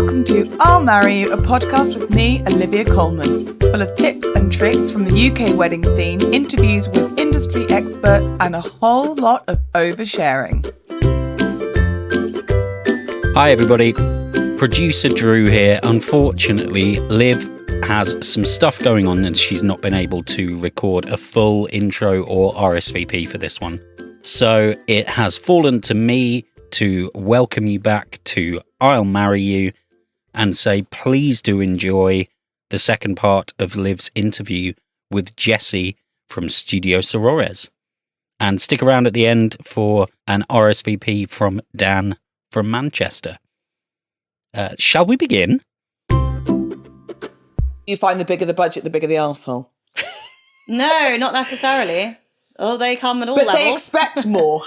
Welcome to I'll Marry You, a podcast with me, Olivia Coleman, full of tips and tricks from the UK wedding scene, interviews with industry experts, and a whole lot of oversharing. Hi everybody, producer Drew here. Unfortunately, Liv has some stuff going on and she's not been able to record a full intro or RSVP for this one. So it has fallen to me to welcome you back to I'll Marry You and say please do enjoy the second part of Liv's interview with Jessie from Studio Sorores. And stick around at the end for an RSVP from Dan from Manchester. Shall we begin? You find the bigger the budget, the bigger the arsehole. No, not necessarily. Oh, they come at all but levels. But they expect more.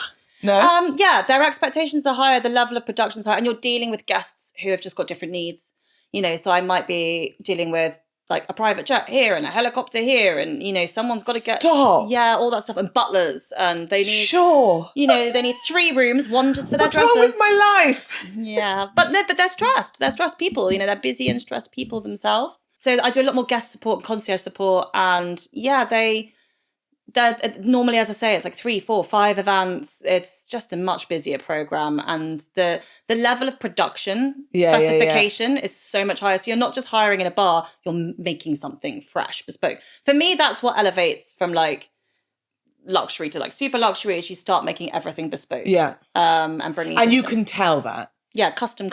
No? Yeah, their expectations are higher, the level of production is higher, and you're dealing with guests who have just got different needs. You know, so I might be dealing with like a private jet here and a helicopter here, and you know, someone's got to get all that stuff, and butlers, and they need you know, they need 3 rooms, one just for their dresses. What's wrong with my life? Yeah, but they're stressed. They're stressed people. You know, they're busy and stressed people themselves. So I do a lot more guest support, concierge support, and yeah, they're normally, as I say, it's like 3, 4, 5 events. It's just a much busier program, and the level of production specification is so much higher. So you're not just hiring in a bar; you're making something fresh, bespoke. For me, that's what elevates from like luxury to like super luxury. Is you start making everything bespoke, and bringing. And you can tell that. Yeah, custom.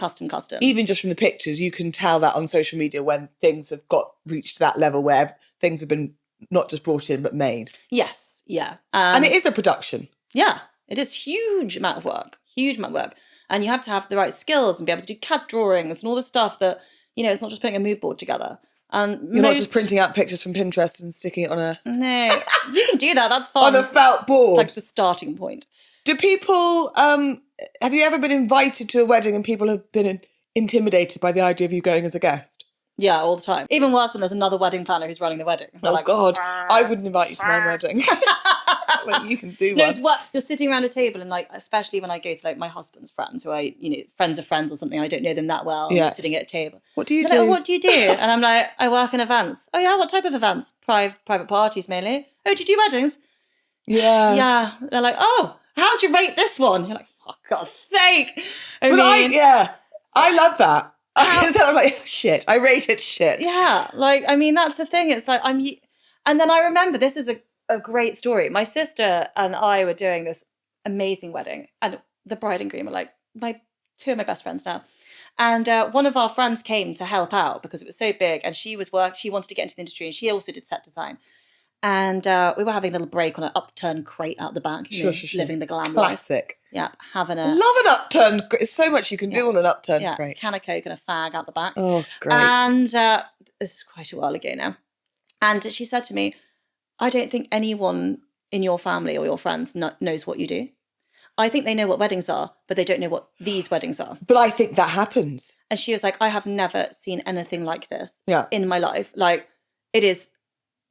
Even just from the pictures, you can tell that on social media when things have reached that level where things have been not just brought in, but made. Yes, yeah. And it is a production. Yeah, it is huge amount of work. And you have to have the right skills and be able to do CAD drawings and all the stuff that, you know, it's not just putting a mood board together. And you're not just printing out pictures from Pinterest and sticking it on a... No, you can do that, that's fun. On a felt board. Like the starting point. Do people... have you ever been invited to a wedding and people have been intimidated by the idea of you going as a guest? Yeah, all the time. Even worse when there's another wedding planner who's running the wedding. They're like, God, I wouldn't invite you to my wedding. Like, you can do one. It's what you're sitting around a table, and like, especially when I go to like my husband's friends, who I, you know, friends of friends or something, I don't know them that well. Yeah. I'm sitting at a table. What do you They're do? like, what do you do? And I'm like, I work in events. Oh yeah, what type of events? Private parties mainly. Oh, do you do weddings? Yeah. Yeah. They're like, oh, how'd you rate this one? You're like, for God's sake. I love that. I'm like, shit, I rated shit. Yeah, like, I mean, that's the thing. It's like, and then I remember, this is a great story. My sister and I were doing this amazing wedding, and the bride and groom are like 2 of my best friends now. And one of our friends came to help out because it was so big, and she wanted to get into the industry, and she also did set design. And we were having a little break on an upturned crate out the back, living the glam Classic. life. Yeah, having love an upturned. There's so much you can do on an upturned crate. Can of Coke and a fag out the back. Oh, great! And this is quite a while ago now. And she said to me, "I don't think anyone in your family or your friends knows what you do. I think they know what weddings are, but they don't know what these weddings are." But I think that happens. And she was like, "I have never seen anything like this in my life. Like, it is."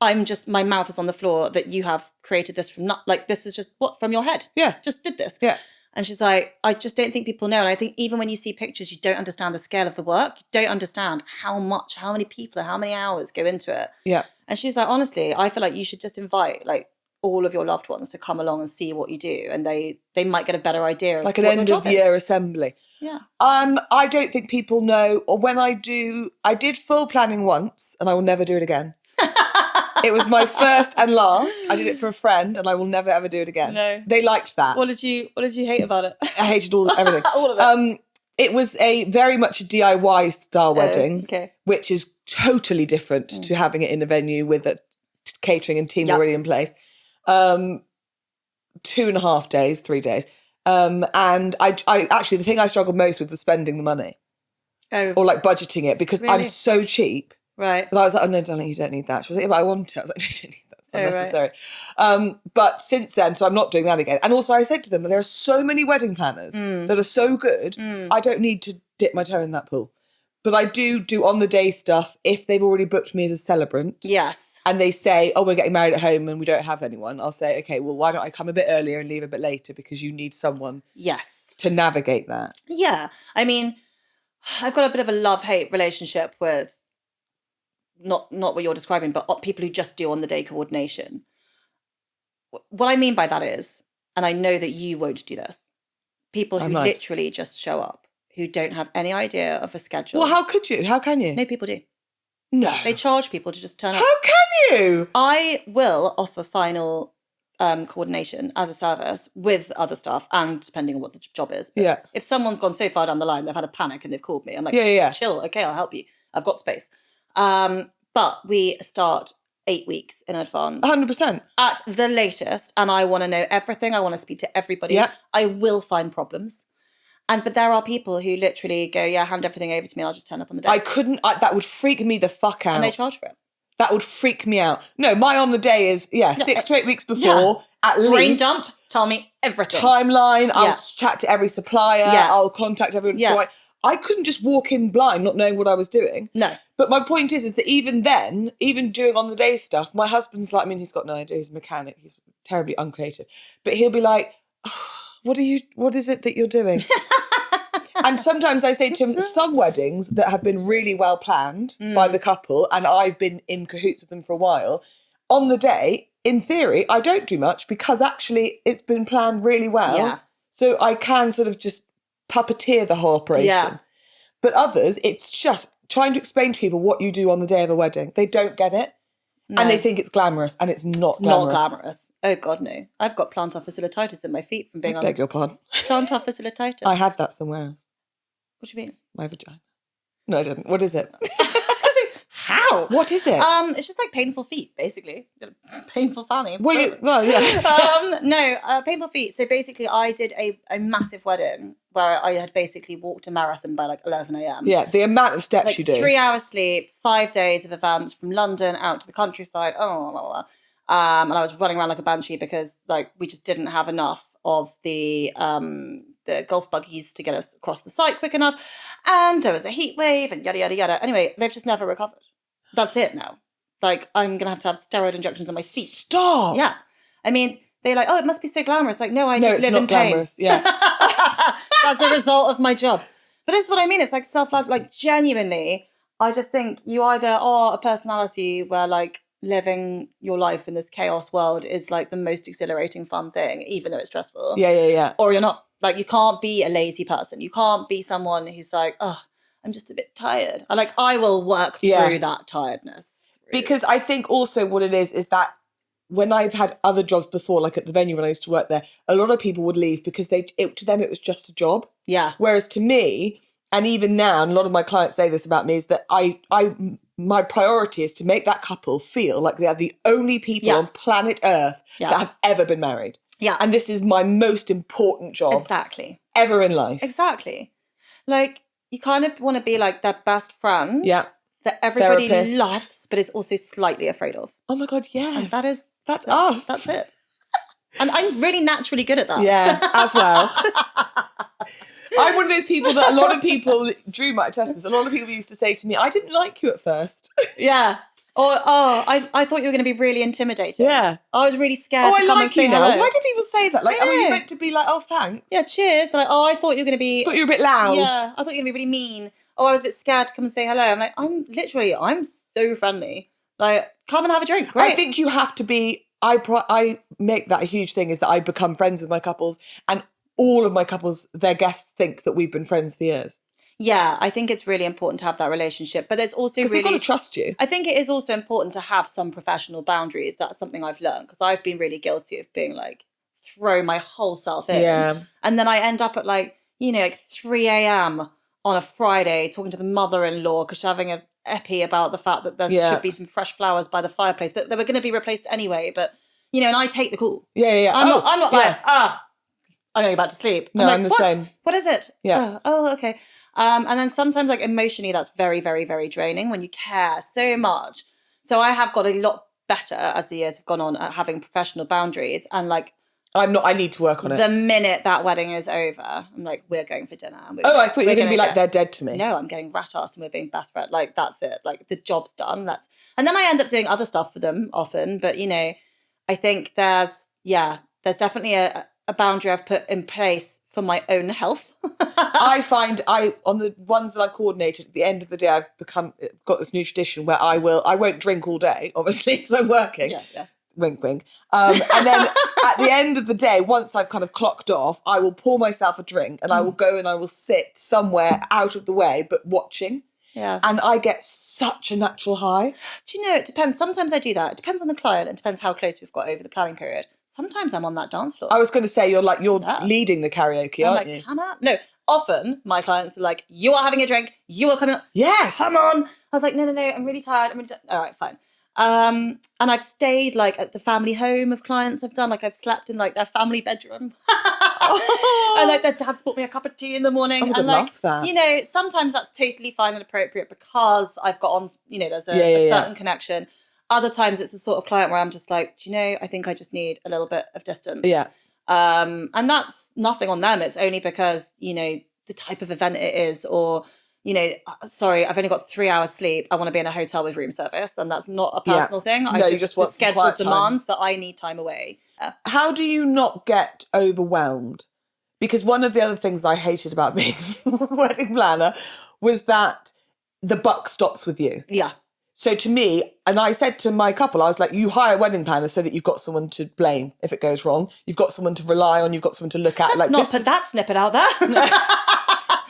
My mouth is on the floor that you have created this from this is just from your head. Yeah. Just did this. Yeah. And she's like, I just don't think people know. And I think even when you see pictures, you don't understand the scale of the work. You don't understand how many people, how many hours go into it. Yeah. And she's like, honestly, I feel like you should just invite like all of your loved ones to come along and see what you do. And they might get a better idea of like an end of year assembly. Yeah. I don't think people know, or when I did full planning once and I will never do it again. It was my first and last. I did it for a friend, and I will never ever do it again. No. They liked that. What did you hate about it? I hated everything. All of it. It was very much a DIY style wedding, okay. which is totally different to having it in a venue with a catering and team already in place. 2.5 days, 3 days. And I actually, the thing I struggled most with was spending the money. Oh. Or like budgeting it, because I'm so cheap. Right. But I was like, oh no, darling, you don't need that. She was like, yeah, but I want it. I was like, you don't need that. It's unnecessary. Right. But since then, so I'm not doing that again. And also I said to them, there are so many wedding planners that are so good, I don't need to dip my toe in that pool. But I do on the day stuff if they've already booked me as a celebrant. Yes. And they say, oh, we're getting married at home and we don't have anyone. I'll say, okay, well, why don't I come a bit earlier and leave a bit later, because you need someone to navigate that. Yeah. I mean, I've got a bit of a love-hate relationship with not what you're describing, but people who just do on-the-day coordination. What I mean by that is, and I know that you won't do this, people who literally just show up, who don't have any idea of a schedule. Well, how could you? How can you? No, people do. No. They charge people to just turn up. How can you? I will offer final coordination as a service with other staff, and depending on what the job is. But if someone's gone so far down the line, they've had a panic and they've called me, I'm like, chill, okay, I'll help you. I've got space. But we start 8 weeks in advance. 100%. At the latest. And I want to know everything. I want to speak to everybody. Yeah. I will find problems. But there are people who literally go, hand everything over to me and I'll just turn up on the day. That would freak me the fuck out. And they charge for it. That would freak me out. No, my on the day is, 6 to 8 weeks before, at least. Brain dump, tell me everything. Timeline, I'll chat to every supplier, I'll contact everyone. Yeah. So I couldn't just walk in blind, not knowing what I was doing. No. But my point is that even then, even doing on the day stuff, my husband's like, he's got no idea, he's a mechanic, he's terribly uncreative. But he'll be like, what is it that you're doing? And sometimes I say to him, some weddings that have been really well planned by the couple, and I've been in cahoots with them for a while, on the day, in theory, I don't do much because actually it's been planned really well. Yeah. So I can sort of just puppeteer the whole operation. Yeah. But others, it's just trying to explain to people what you do on the day of a wedding. They don't get it. No. And they think it's glamorous, and it's not glamorous. Not glamorous. Oh, God, no. I've got plantar fasciitis in my feet from being on... I beg your pardon. Plantar fasciitis. I had that somewhere else. What do you mean? My vagina. No, I didn't. What is it? How? What is it? It's just like painful feet, basically. Painful fanny. Well, yeah. Painful feet. So basically, I did a massive wedding where I had basically walked a marathon by like 11 a.m. Yeah, the amount of steps you do. 3 hours sleep, 5 days of advance from London out to the countryside. And I was running around like a banshee because like we just didn't have enough of the golf buggies to get us across the site quick enough. And there was a heat wave and yada, yada, yada. Anyway, they've just never recovered. That's it now. Like, I'm going to have steroid injections on my feet. Stop. Yeah. I mean, they're like, it must be so glamorous. Like, no, I just live in pain. Glamorous. Yeah. That's a result of my job. But this is what I mean. It's like self-love. Like, genuinely, I just think you either are a personality where, like, living your life in this chaos world is, like, the most exhilarating, fun thing, even though it's stressful. Yeah. Or you're not. Like, you can't be a lazy person. You can't be someone who's like, I'm just a bit tired. I will work through that tiredness. Because I think also what it is that when I've had other jobs before, like at the venue when I used to work there, a lot of people would leave because to them it was just a job. Yeah. Whereas to me, and even now, and a lot of my clients say this about me, is that my priority is to make that couple feel like they are the only people on planet Earth that have ever been married. Yeah. And this is my most important job. Exactly. Ever in life. Exactly. Like, you kind of want to be like their best friend. Yeah. That everybody Therapist. loves, but is also slightly afraid of. Oh my God, yes. And that's us. That's it. And I'm really naturally good at that. Yeah, as well. I'm one of those people that a lot of people, Drew might attest this, a lot of people used to say to me, I didn't like you at first. Yeah. I thought you were going to be really intimidated. Yeah. I was really scared to I come like and say you now. hello. Why do people say that? Like, I are you know. meant to be like, oh, thanks? Yeah, cheers. They're like, I thought you were going to be... Thought you were a bit loud. Yeah, I thought you were going to be really mean. I was a bit scared to come and say hello. I'm like, I'm so friendly. Like, come and have a drink. Great. I think you have to be, I make that a huge thing, is that I become friends with my couples, and all of my couples, their guests think that we've been friends for years. Yeah, I think it's really important to have that relationship. But there's also because they've got to trust you. I think it is also important to have some professional boundaries. That's something I've learned, because I've been really guilty of being like, throw my whole self in. Yeah. And then I end up at like 3 a.m. on a Friday talking to the mother-in-law because she's having an epi about the fact that there should be some fresh flowers by the fireplace that they were going to be replaced anyway. But, and I take the call. Yeah. I'm not like, I know you're about to sleep. No, I'm the same. What is it? Yeah. Oh, okay. And then sometimes like emotionally, that's very, very, very draining when you care so much. So I have got a lot better as the years have gone on at having professional boundaries, and like, I need to work on it. The minute that wedding is over, I'm like, we're going for dinner. I thought you were going to be like, they're dead to me. No, I'm getting rat-ass and we're being best friends. Like, that's it. Like, the job's done. And then I end up doing other stuff for them often. But, I think there's definitely a boundary I've put in place for my own health. I find on the ones that I've coordinated, at the end of the day, I've got this new tradition where I won't drink all day, obviously, because I'm working. Yeah. Wink, wink. And then at the end of the day, once I've kind of clocked off, I will pour myself a drink and I will go and I will sit somewhere out of the way, but watching. Yeah. And I get such a natural high. Do you know, it depends. Sometimes I do that. It depends on the client. It depends how close we've got over the planning period. Sometimes I'm on that dance floor. I was going to say, you're leading the karaoke, I'm aren't like, you? come on. No, often my clients are like, you are having a drink. You are coming up. Yes. Come on. I was like, no. I'm really tired. All right, fine. And I've stayed like at the family home of clients I've done. Like I've slept in like their family bedroom. And like their dad's bought me a cup of tea in the morning. I and love like, that. you know, sometimes that's totally fine and appropriate because I've got on, you know, there's a certain connection. Other times it's the sort of client where I'm just like, do you know, I think I just need a little bit of distance. Yeah. And that's nothing on them. It's only because, you know, the type of event it is, or, you know, sorry, I've only got 3 hours sleep. I want to be in a hotel with room service, and that's not a personal thing. No, you just want the some schedule quiet time. demands that I need time away. How do you not get overwhelmed? Because one of the other things I hated about being a wedding planner was that the buck stops with you. Yeah. So to me, and I said to my couple, I was like, you hire a wedding planner so that you've got someone to blame if it goes wrong. You've got someone to rely on. You've got someone to look at. Let's like, not put that snippet out there.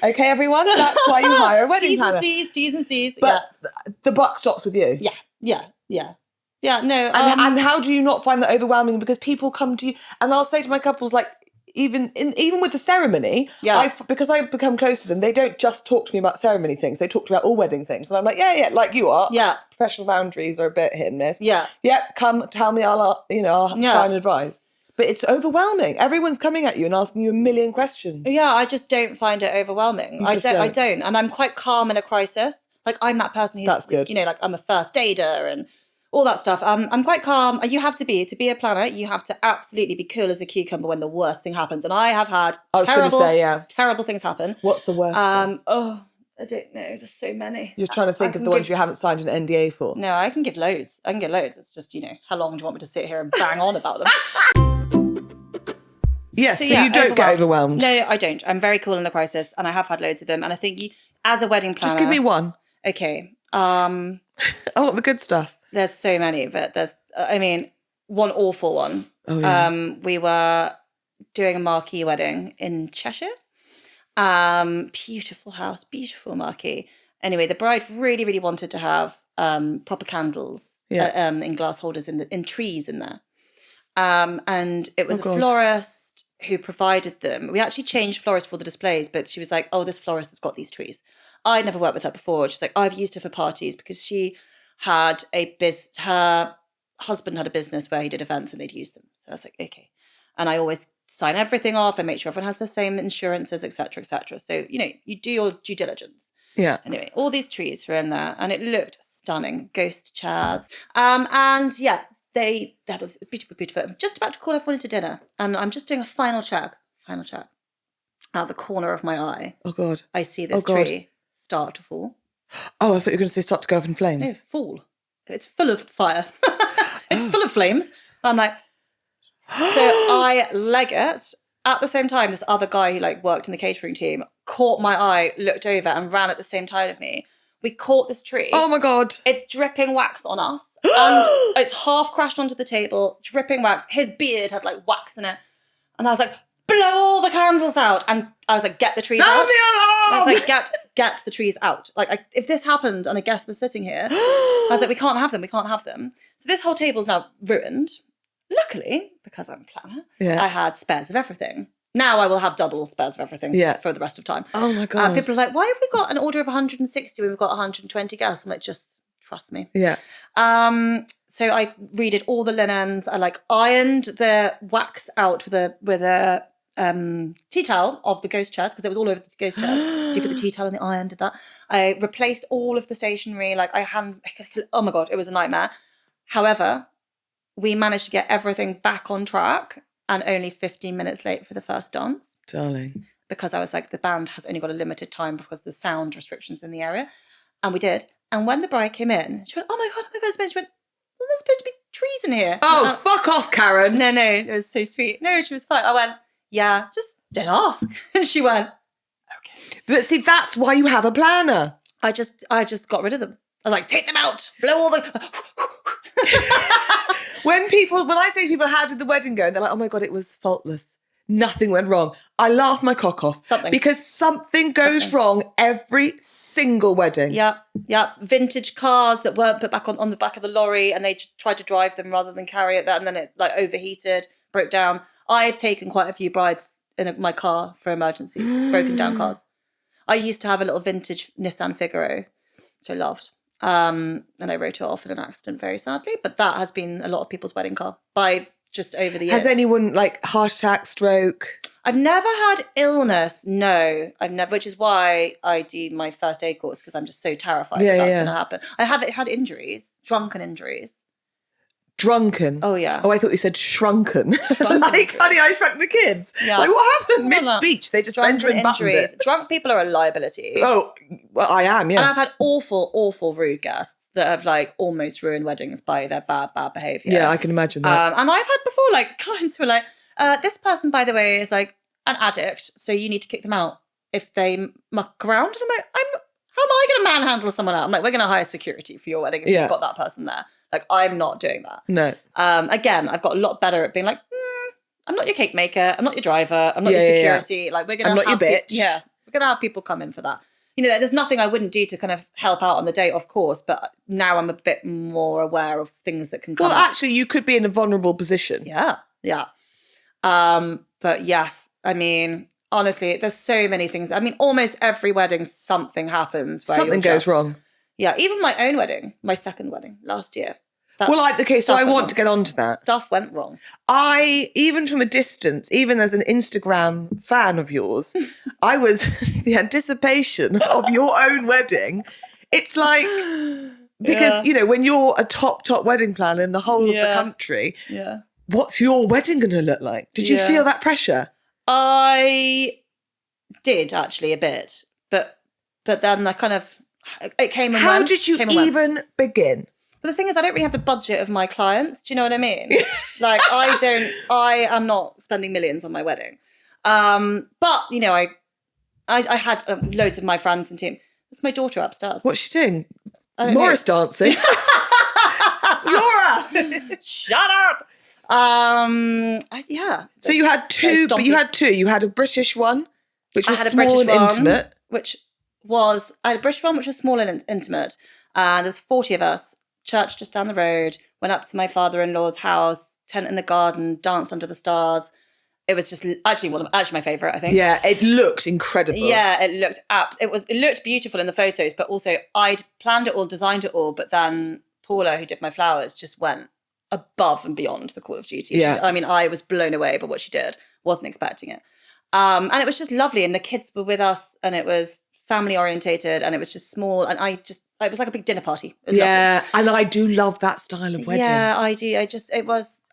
Okay, everyone, that's why you hire a wedding planner. T's and C's. But the buck stops with you. Yeah, no. And how do you not find that overwhelming? Because people come to you, and I'll say to my couples, like, even with the ceremony, because I've become close to them, they don't just talk to me about ceremony things. They talk to me about all wedding things. And I'm like, yeah, like you are. Yeah. Professional boundaries are a bit hit and miss. Yeah. Yep, come tell me, I'll try and advise. But it's overwhelming. Everyone's coming at you and asking you a million questions. Yeah, I just don't find it overwhelming. I don't. And I'm quite calm in a crisis. Like, I'm that person who's, that's good. You know, like I'm a first aider and all that stuff. I'm quite calm. You have to be a planner, you have to absolutely be cool as a cucumber when the worst thing happens. And I have had terrible things happen. What's the worst thing? Oh, I don't know. There's so many. You're trying to think of the ones you haven't signed an NDA for. No, I can give loads. It's just, you know, how long do you want me to sit here and bang on about them? Yes, so you don't get overwhelmed. No, I don't. I'm very cool in a crisis, and I have had loads of them. And I think as a wedding planner... Just give me one. Okay. I want the good stuff. There's so many, but there's, one awful one. Oh, yeah. We were doing a marquee wedding in Cheshire. Beautiful house, beautiful marquee. Anyway, the bride really, really wanted to have proper candles in glass holders in trees in there. And it was a florist who provided them. We actually changed florists for the displays, but she was like, oh, this florist has got these trees. I'd never worked with her before. She's like, I've used her for parties because she had her husband had a business where he did events and they'd use them. So I was like, okay. And I always sign everything off and make sure everyone has the same insurances, et cetera, et cetera. So, you know, you do your due diligence. Yeah. Anyway, all these trees were in there and it looked stunning. Ghost chairs. And yeah, that was beautiful, beautiful. I'm just about to call everyone into dinner and I'm just doing a final check. Out of the corner of my eye. Oh, God. I see this tree start to fall. Oh, I thought you were going to say start to go up in flames. No, fall. It's full of fire. It's full of flames. I'm like, so I leg it. At the same time, this other guy who like worked in the catering team caught my eye, looked over and ran at the same time of me. We caught this tree. Oh my God. It's dripping wax on us. And it's half crashed onto the table, dripping wax. His beard had like wax in it. And I was like, blow all the candles out. And I was like, get the trees out. Sound the alarm! I was like, get the trees out. Like, if this happened and a guest is sitting here, I was like, we can't have them. So this whole table's now ruined. Luckily, because I'm a planner, I had spares of everything. Now I will have double spares of everything for the rest of time. Oh my God. People are like, why have we got an order of 160 when we've got 120 guests? I'm like, just trust me. Yeah. So I redid all the linens. I like ironed the wax out with a tea towel of the ghost chairs because it was all over the ghost chairs. So you put the tea towel in the iron, did that. I replaced all of the stationery. Oh my God, it was a nightmare. However, we managed to get everything back on track and only 15 minutes late for the first dance. Darling. Because I was like, the band has only got a limited time because of the sound restrictions in the area. And we did. And when the bride came in, she went, oh my God, she went, well, there's supposed to be trees in here. Oh, fuck off, Karen. No, it was so sweet. No, she was fine. I went, yeah, just don't ask. And she went, okay. But see, that's why you have a planner. I just got rid of them. I was like, take them out, blow all the... When I say to people, how did the wedding go? They're like, oh my God, it was faultless. Nothing went wrong. I laugh my cock off. Because something goes wrong every single wedding. Yeah. Vintage cars that weren't put back on the back of the lorry, and they tried to drive them rather than carry it, and then it like overheated, broke down. I've taken quite a few brides in my car for emergencies, broken down cars. I used to have a little vintage Nissan Figaro, which I loved. And I wrote it off in an accident, very sadly. But that has been a lot of people's wedding car by just over the years. Has anyone like heart attack, stroke? I've never had illness. No, I've never, which is why I do my first aid course, because I'm just so terrified that's going to happen. I have had injuries, drunken injuries. Drunken? Oh, yeah. Oh, I thought you said shrunken. Like, Honey, I Shrunk the Kids. Yeah. Like, what happened mid-speech? They just Benjamin buttoned it. Drunk people are a liability. Oh, well, I am, yeah. And I've had awful, awful rude guests that have, like, almost ruined weddings by their bad behaviour. Yeah, I can imagine that. And I've had before, like, clients who are like, this person, by the way, is, like, an addict, so you need to kick them out if they muck around. And I'm like, how am I going to manhandle someone out? I'm like, we're going to hire security for your wedding if you've got that person there. Like, I'm not doing that. No. Again, I've got a lot better at being like, I'm not your cake maker. I'm not your driver. I'm not your security. Yeah. Like, we're going to I'm not your bitch. We're going to have people come in for that. You know, there's nothing I wouldn't do to kind of help out on the date, of course. But now I'm a bit more aware of things that can come Well, up. actually, you could be in a vulnerable position. Yeah. But yes, I mean, honestly, there's so many things. I mean, almost every wedding, something happens. Where something goes wrong. Yeah, even my own wedding, my second wedding last year. So I want to get onto that. Stuff went wrong. Even from a distance, even as an Instagram fan of yours, I was the anticipation of your own wedding. It's like, because, you know, when you're a top wedding planner in the whole of the country, what's your wedding going to look like? Did you feel that pressure? I did, actually, a bit. But then I kind of, it came and went. How did you even begin? But the thing is, I don't really have the budget of my clients. Do you know what I mean? Like, I am not spending millions on my wedding. But, you know, I had loads of my friends and team. That's my daughter upstairs. What's she doing? Morris dancing? Laura! Shut up! So you had two, but you had two. You had a British one, which was small and intimate. I had a British one, which was small and intimate. And there was 40 of us. Church just down the road. Went up to my father-in-law's house. Tent in the garden. Danced under the stars. It was just actually my favourite, I think. Yeah, it looked incredible. Yeah, it looked beautiful in the photos, but also I'd planned it all, designed it all, but then Paula, who did my flowers, just went above and beyond the call of duty. Yeah. I mean, I was blown away by what she did. Wasn't expecting it. And it was just lovely, and the kids were with us, and it was family orientated, and it was just small, and it was like a big dinner party. It was lovely. And I do love that style of wedding. Yeah, I do.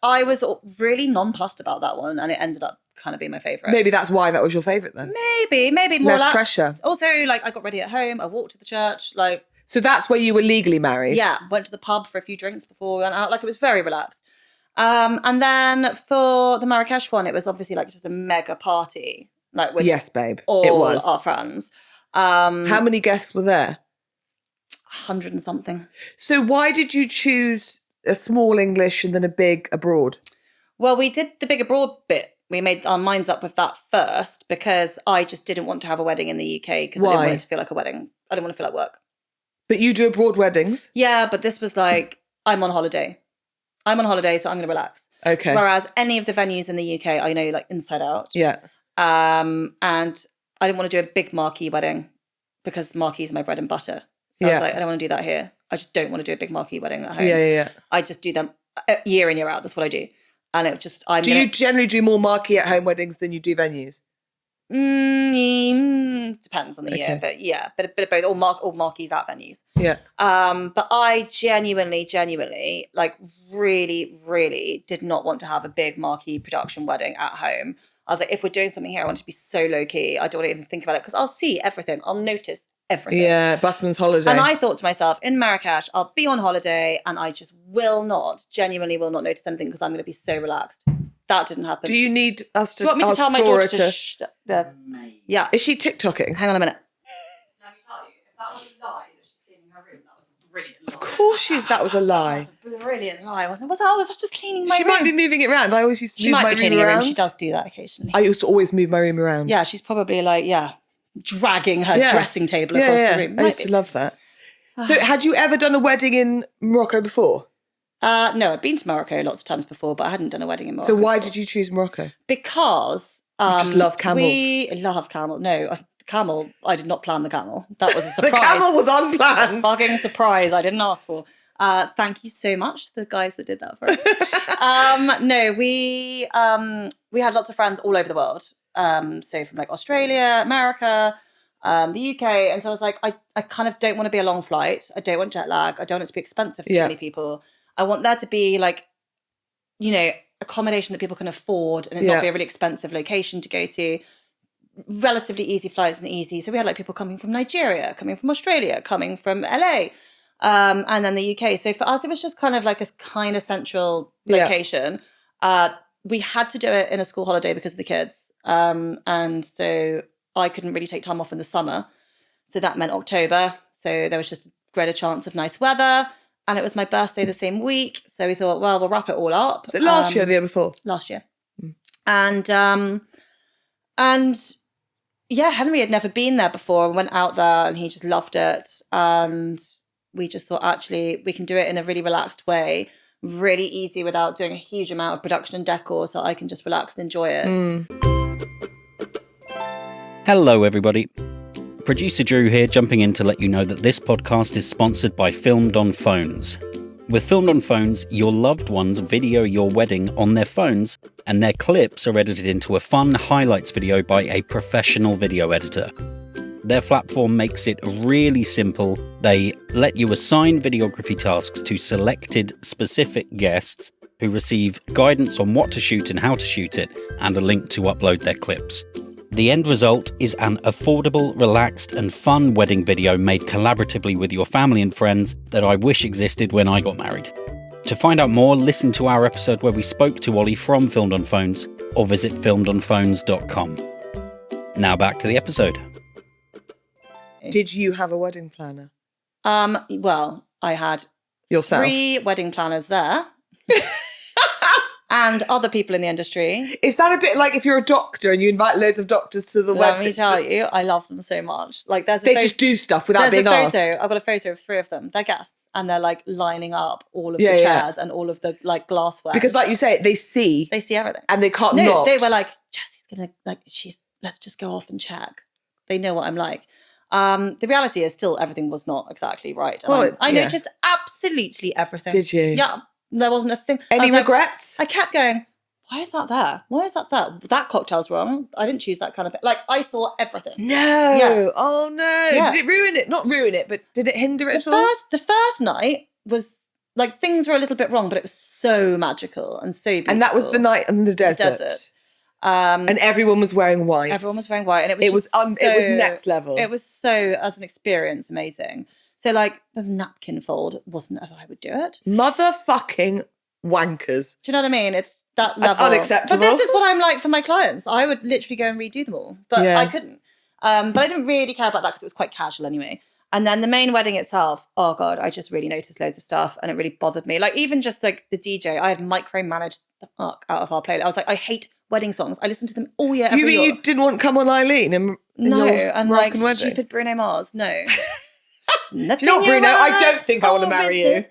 I was really nonplussed about that one, and it ended up kind of being my favourite. Maybe that's why that was your favourite then. Maybe more less pressure. Also, like, I got ready at home. I walked to the church. Like, so that's where you were legally married. Yeah, went to the pub for a few drinks before we went out. Like, it was very relaxed. And then for the Marrakesh one, it was obviously like just a mega party. Like, with yes, babe, all it was. our friends. How many guests were there? 100 and something. So why did you choose a small English and then a big abroad? Well, we did the big abroad bit. We made our minds up with that first because I just didn't want to have a wedding in the UK because I didn't want it to feel like a wedding. I didn't want to feel like work. But you do abroad weddings? Yeah, but this was like, I'm on holiday, so I'm going to relax. Okay. Whereas any of the venues in the UK, I know, like, inside out. Yeah. And I didn't want to do a big marquee wedding because marquees are my bread and butter. So I was like, I don't want to do that here. I just don't want to do a big marquee wedding at home. Yeah. I just do them year in, year out. That's what I do. And it just, you generally do more marquee at home weddings than you do venues? Depends on the year, but yeah, bit of both. All marquees at venues. Yeah. But I genuinely, like, really, really did not want to have a big marquee production wedding at home. I was like, if we're doing something here, I want it to be so low key. I don't want to even think about it because I'll see everything. I'll notice everything. Yeah, busman's holiday. And I thought to myself, in Marrakesh, I'll be on holiday and I just genuinely will not notice anything because I'm going to be so relaxed. That didn't happen. Do you need us to? Do you want me to ask tell my Flora daughter to Yeah. Is she TikToking? Hang on a minute. Let me tell you, if that was a lie that she's cleaning her room, that was a brilliant lie. Of course she is. That was a lie. That was a brilliant lie, wasn't it? I was just cleaning my She room. might be moving it around. I always used to She move might my be room cleaning her around. room. She does do that occasionally. I used to always move my room around. Yeah, she's probably like, dragging her dressing table across the room. I used to love that. So had you ever done a wedding in Morocco before? No, I'd been to Morocco lots of times before, but I hadn't done a wedding in Morocco. So why before. did you choose Morocco? Because you just love camels. We love camel. No, camel. I did not plan the camel. That was a surprise. The camel was unplanned. Fucking surprise. I didn't ask for. Thank you so much to the guys that did that for us. No, we had lots of friends all over the world. So from like Australia, America, the UK, and so I was like, I kind of don't want to be a long flight. I don't want jet lag. I don't want it to be expensive for too many people. I want there to be like, accommodation that people can afford and it not be a really expensive location to go to. Relatively easy flights and easy. So we had like people coming from Nigeria, coming from Australia, coming from LA, and then the UK. So for us, it was just kind of like a kind of central location. We had to do it in a school holiday because of the kids. And so I couldn't really take time off in the summer. So that meant October. So there was just a greater chance of nice weather. And it was my birthday the same week. So we thought, well, we'll wrap it all up. Was it last year or the year before? Last year. And Henry had never been there before and went out there and he just loved it. And we just thought, actually, we can do it in a really relaxed way, really easy without doing a huge amount of production and decor so I can just relax and enjoy it. Hello, everybody. Producer Drew here, jumping in to let you know that this podcast is sponsored by Filmed on Phones. With Filmed on Phones, your loved ones video your wedding on their phones, and their clips are edited into a fun highlights video by a professional video editor. Their platform makes it really simple. They let you assign videography tasks to selected specific guests who receive guidance on what to shoot and how to shoot it, and a link to upload their clips. The end result is an affordable, relaxed and fun wedding video made collaboratively with your family and friends that I wish existed when I got married. To find out more, listen to our episode where we spoke to Ollie from Filmed on Phones or visit filmedonphones.com. Now back to the episode. Did you have a wedding planner? Well, I had yourself 3 wedding planners there. And other people in the industry. Is that a bit like if you're a doctor and you invite loads of doctors to the wedding? Let me tell you, I love them so much. Like, they just do stuff without being asked. I've got a photo of 3 of them. They're guests, and they're like lining up all of the chairs and all of the like glassware. Because, like you say, they see everything, and they can't. No, not. they were like, Jessie's gonna let's just go off and check. They know what I'm like. The reality is still everything was not exactly right. Well, I noticed absolutely everything. Did you? Yeah. There wasn't a thing. Any regrets? I kept going, why is that there? Why is that there? That cocktail's wrong. I didn't choose that kind of... Like, I saw everything. No. Yeah. Oh, no. Yeah. Did it ruin it? Not ruin it, but did it hinder it at all? The first night was... Like, things were a little bit wrong, but it was so magical and so beautiful. And that was the night in the desert. And everyone was wearing white. Everyone was wearing white. And it was next level. It was so, as an experience, amazing. So, like, the napkin fold wasn't as I would do it. Motherfucking wankers. Do you know what I mean? It's that level. That's unacceptable. But this is what I'm like for my clients. I would literally go and redo them all. But I couldn't. But I didn't really care about that because it was quite casual anyway. And then the main wedding itself, oh God, I just really noticed loads of stuff and it really bothered me. Like, even just like the DJ, I had micromanaged the fuck out of our playlist. I was like, I hate wedding songs. I listen to them all year, every year. You didn't want Come On Eileen? And like wedding? stupid Bruno Mars, no. Do you know what, Bruno? I don't think I want to marry you.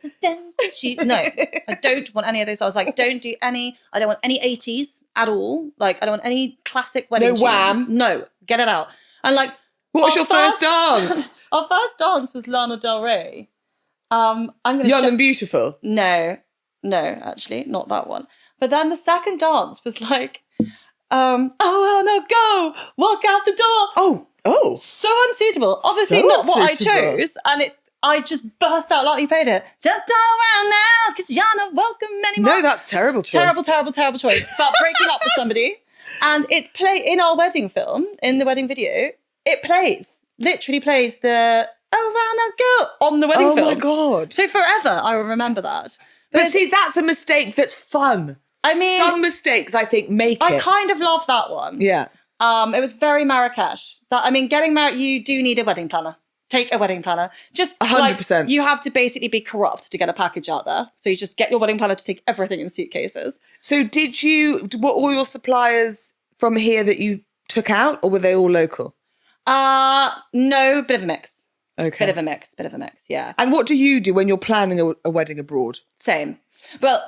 No, I don't want any of those. I was like, don't do any. I don't want any 80s at all. Like, I don't want any classic wedding tunes. Wham. No, get it out. And like, what was your first dance? Our first dance was Lana Del Rey. I'm gonna Young and Beautiful. No, actually, not that one. But then the second dance was like, oh well, now go, walk out the door. Oh, so unsuitable. Obviously so not what unsuitable. I chose, and I just burst out laughing. Played it. Just turn around now, because you're not welcome anymore. No, that's terrible choice. Terrible choice. But breaking up with somebody, and it in our wedding film, in the wedding video, it literally plays the oh wow now go on the wedding film. Oh my God! So forever, I will remember that. But see, that's a mistake that's fun. I mean, some mistakes, I think, make I it. kind of love that one. Yeah. It was very Marrakesh. Getting married, you do need a wedding planner. Take a wedding planner. Just 100%. You have to basically be corrupt to get a package out there. So you just get your wedding planner to take everything in suitcases. So were all your suppliers from here that you took out, or were they all local? No, bit of a mix. Okay. Bit of a mix, yeah. And what do you do when you're planning a wedding abroad? Same. Well,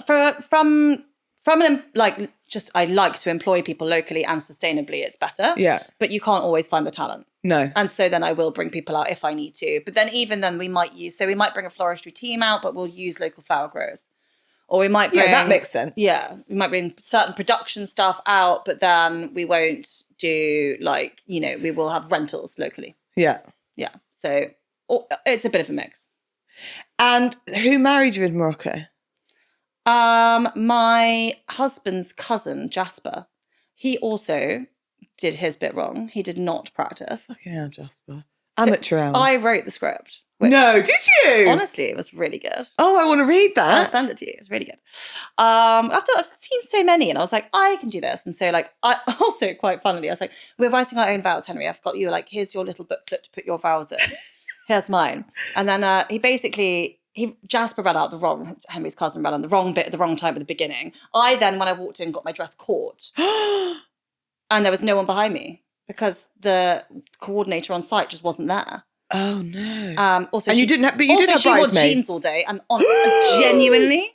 I like to employ people locally and sustainably, it's better. Yeah. But you can't always find the talent. No. And so then I will bring people out if I need to. But then even then we might bring a floristry team out, but we'll use local flower growers. Or we might bring... Yeah, that makes sense. Yeah. We might bring certain production stuff out, but then we won't do we will have rentals locally. Yeah. Yeah. So it's a bit of a mix. And who married you in Morocco? My husband's cousin, Jasper, he also did his bit wrong. He did not practice. Fucking hell, Jasper. Amateur hour. I wrote the script. No, did you? Honestly, it was really good. Oh, I want to read I'll that. send it to you. It's really good. After I've seen so many, and I was like, I can do this. And so, I also quite funnily, I was like, we're writing our own vows, Henry. I've got you. Here's your little booklet to put your vows in. Here's mine. And then Jasper read out Henry's cousin read on the wrong bit at the wrong time at the beginning. I then, when I walked in, got my dress caught. And there was no one behind me because the coordinator on site just wasn't there. Oh no. Also, and you didn't have bridesmaids. She wore jeans all day, and genuinely,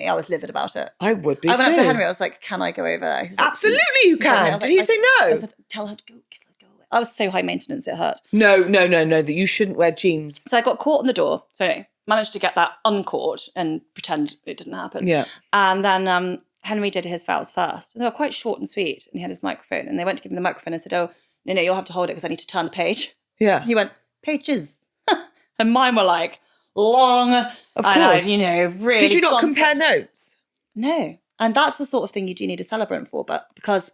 I was livid about it. I would be. I went up to too. Henry. I was like, "Can I go over there?" Absolutely, you can. Did he say no? I said, "Tell her to go. Go away." I was so high maintenance, it hurt. No. That you shouldn't wear jeans. So I got caught in the door. So anyway, managed to get that uncaught and pretend it didn't happen. Yeah. And then Henry did his vows first. They were quite short and sweet, and he had his microphone. And they went to give him the microphone and said, "Oh, no, you'll have to hold it because I need to turn the page." Yeah. He went, "Pages." And mine were long. Of course. Really. Did you not compare notes? No. And that's the sort of thing you do need a celebrant for, but because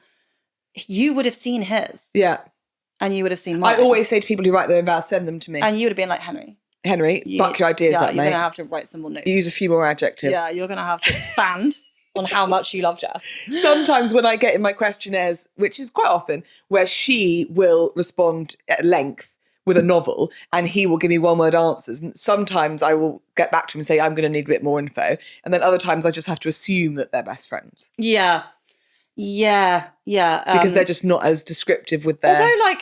you would have seen his. Yeah. And you would have seen mine. I always say to people who write their own vows, send them to me. And you would have been like, Henry, buck your ideas up, mate. You're going to have to write some more notes. Use a few more adjectives. Yeah, you're going to have to expand on how much you love Jess. Sometimes when I get in my questionnaires, which is quite often, where she will respond at length with a novel and he will give me one-word answers. And sometimes I will get back to him and say, I'm going to need a bit more info. And then other times I just have to assume that they're best friends. Yeah. Because they're just not as descriptive with their... Although,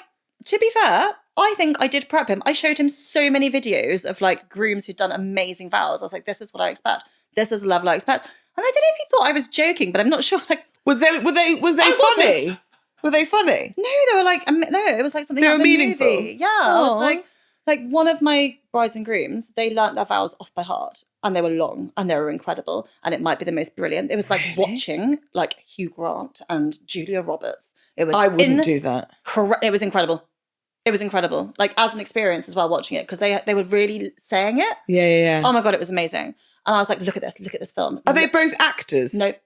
to be fair, I think I did prep him. I showed him so many videos of grooms who'd done amazing vows. I was like, this is what I expect. This is the level I expect. And I don't know if he thought I was joking, but I'm not sure. Were they funny? Wasn't. Were they funny? No, they were no, it was something they out were of a meaningful. movie. Yeah, I was like one of my brides and grooms, they learnt their vows off by heart, and they were long and they were incredible, and it might be the most brilliant. It was watching Hugh Grant and Julia Roberts. It was. I wouldn't do that. It was incredible. It was incredible, as an experience as well, watching it, because they were really saying it. Yeah. Oh my God, it was amazing. And I was like, look at this film. Are they both actors? Nope.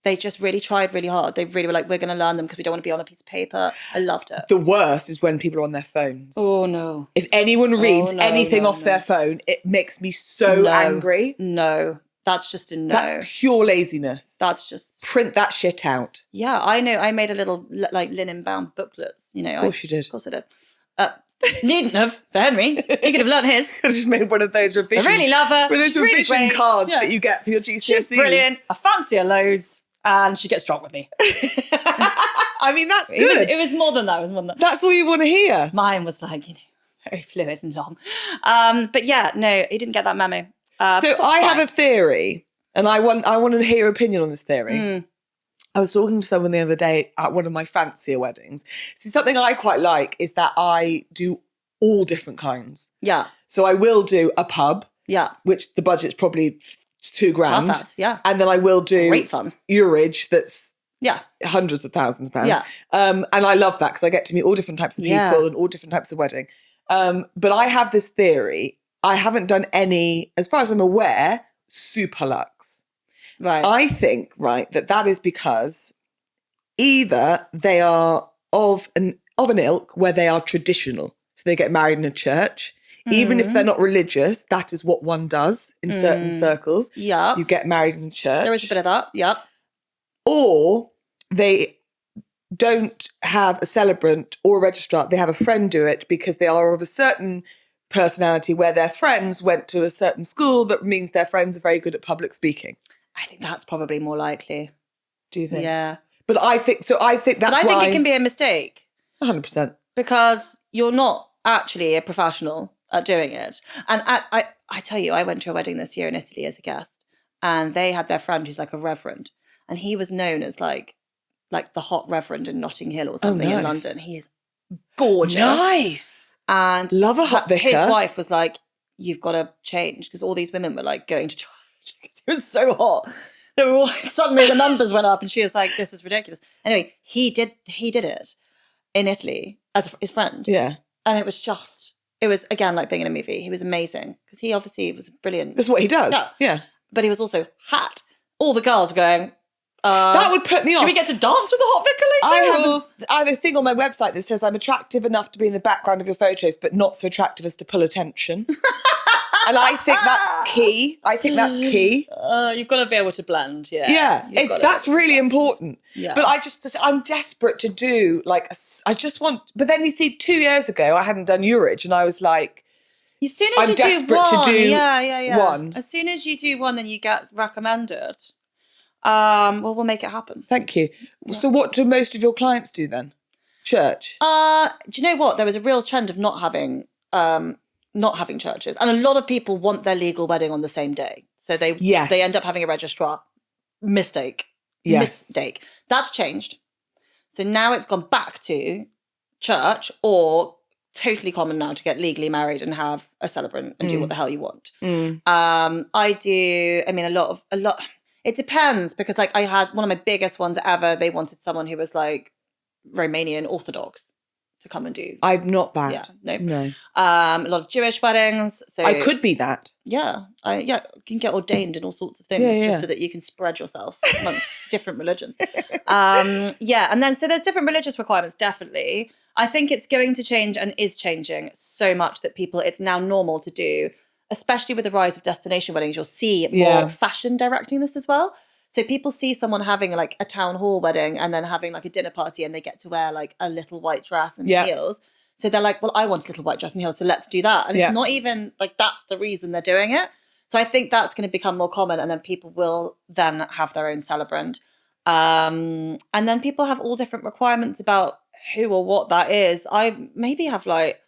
They just really tried really hard. They really were like, we're going to learn them because we don't want to be on a piece of paper. I loved it. The worst is when people are on their phones. Oh, no. If anyone reads anything off their phone, it makes me so angry. No. That's just a no. That's pure laziness. That's just... Print that shit out. Yeah, I know. I made a little linen-bound booklets. Of course you did. Of course I did. Needn't have, for Henry. He could have learnt his. I just made one of those revision. I really love her. One of those She's really revision great. cards that you get for your GCSEs. She's brilliant. I fancy her loads, and she gets drunk with me. I mean, that's good. It was more than that. It was more than that. That's all you want to hear. Mine was very fluid and long. But yeah, no, he didn't get that memo. So I have a theory, and I want to hear your opinion on this theory. I was talking to someone the other day at one of my fancier weddings. See, something I quite like is that I do all different kinds. Yeah. So I will do a pub. Yeah. Which the budget's probably $2,000. Perfect. Yeah. And then I will do great fun. Urage that's hundreds of thousands of pounds. Yeah. And I love that because I get to meet all different types of people and all different types of wedding. But I have this theory. I haven't done any, as far as I'm aware, super luxe. Right. I think, that is because either they are of an ilk where they are traditional, so they get married in a church, Even if they're not religious, that is what one does in certain circles. Yeah. You get married in church. There is a bit of that. Yep. Or they don't have a celebrant or a registrar. They have a friend do it because they are of a certain personality where their friends went to a certain school. That means their friends are very good at public speaking. I think that's probably more likely. Do you think? Yeah. But I think that's why... But I think it can be a mistake. 100%. Because you're not actually a professional at doing it. And I tell you, I went to a wedding this year in Italy as a guest, and they had their friend who's like a reverend, and he was known as like the hot reverend in Notting Hill or something in London. He is gorgeous. Nice. And love a hot vicar. His wife was like, you've got to change, because all these women were like going to church. It was so hot. They were all, suddenly the numbers went up, and she was like, this is ridiculous. Anyway, he did it in Italy as his friend. Yeah. And it was again like being in a movie. He was amazing because he obviously was brilliant. That's what he does. Yeah. But he was also hot. All the girls were going, that would put me off. Do we get to dance with the hot vicar later? I have a thing on my website that says I'm attractive enough to be in the background of your photos, but not so attractive as to pull attention. And I think that's key. You've got to be able to blend, yeah. Yeah, that's really important. Yeah. But I'm desperate to do but then you see 2 years ago, I hadn't done Urage, and I was like, as soon as I'm you desperate do one, to do one. As soon as you do one, then you get recommended. Well, we'll make it happen. Thank you. Yeah. So what do most of your clients do then? Church? Do you know what? There was a real trend of not having churches, and a lot of people want their legal wedding on the same day, so they end up having a registrar. Mistake. That's changed. So now it's gone back to church, or totally common now to get legally married and have a celebrant and do what the hell you want. I do. I mean, a lot. It depends, because like I had one of my biggest ones ever. They wanted someone who was like Romanian Orthodox to come and do. I'm not that. Yeah, no. A lot of Jewish weddings. So I could be that. Yeah, you can get ordained in all sorts of things just so that you can spread yourself amongst different religions. And then so there's different religious requirements, definitely. I think it's going to change and is changing so much that it's now normal to do, especially with the rise of destination weddings. You'll see more fashion directing this as well. So people see someone having like a town hall wedding and then having like a dinner party, and they get to wear like a little white dress and heels. So they're like, well, I want a little white dress and heels, so let's do that. And it's not even like that's the reason they're doing it. So I think that's going to become more common, and then people will then have their own celebrant. And then people have all different requirements about who or what that is. I maybe have like